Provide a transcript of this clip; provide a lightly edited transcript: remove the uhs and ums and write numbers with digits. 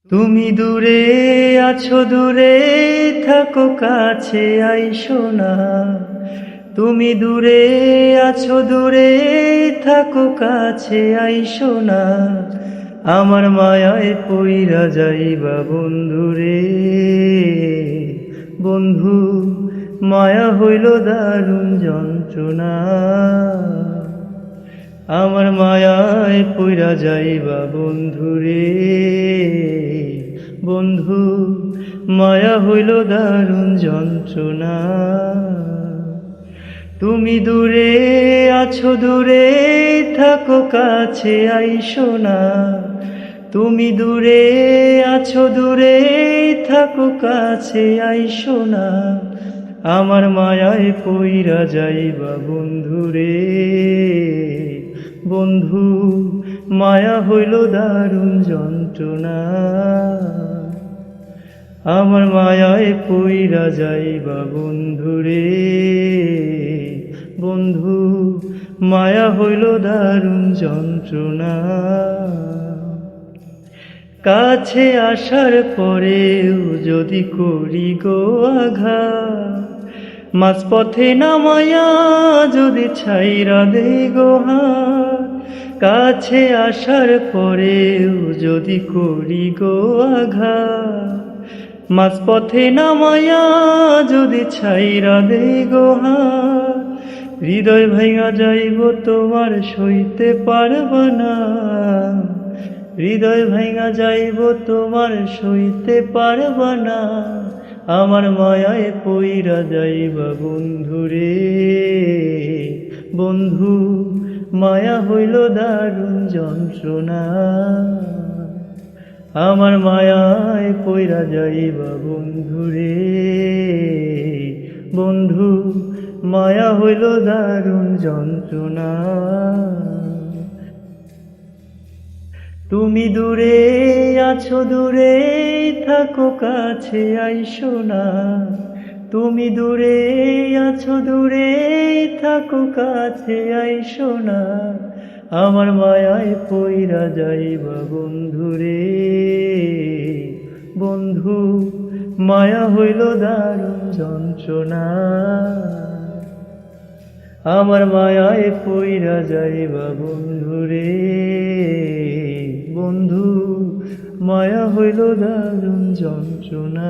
তুমি দূরে আছো, দূরে থাকো, কাছে আইসো না। তুমি দূরে আছো, দূরে থাকো, কাছে আইসো না। আমার মায়ায় পইরা যাইবা বন্ধুরে। বন্ধু, মায়া হইল দারুণ যন্ত্রণা। আমার মায়ায় পইরা যাইবা বন্ধুরে। বন্ধু, মায়া হইল দারুণ যন্ত্রণা। তুমি দূরে আছো, দূরে থাকো, কাছে আইসো না। তুমি দূরে আছো, দূরে থাকো, কাছে আইসো না। আমার মায়ায় পইরা যাইবা বন্ধুরে। বন্ধু, মায়া হইল দারুণ যন্ত্রণা। আমার মায়ায় পইরা যাইবা বন্ধুরে। বন্ধু, মায়া হইল দারুণ যন্ত্রণা। কাছে আসার পরেও যদি করি গো আঘাত, মাঝপথে নামায়া যদি ছাইরা দেই গো হাত। কাছে আসার পরেও যদি করি গো আঘাত, মাঝপথে নামায়া যদি ছাইরা দেই গো হাত। হৃদয় ভাঙা যাইব, তোমার সইতে পারব না। হৃদয় ভাঙা যাইব, তোমার সইতে পারব না। আমার মায়ায় পইরা যাইবা বন্ধুরে। বন্ধু, মায়া হইল দারুণ যন্ত্রণা। আমার মায়ায় পইরা যাইবা বন্ধুরে। বন্ধু, মায়া হইল দারুণ যন্ত্রণা। তুমি দূরে আছো, দূরে থাকো, কাছে আইসো না। তুমি দূরে আছো, দূরে থাকো, কাছে আইসো না। আমার মায়ায় পইরা যাইবা বন্ধুরে। বন্ধু, মায়া হইল দারুণ যন্ত্রণা। আমার মায়ায় পইরা যাইবা বন্ধুরে। বন্ধু, মায়া হইল দারুণ যন্ত্রণা।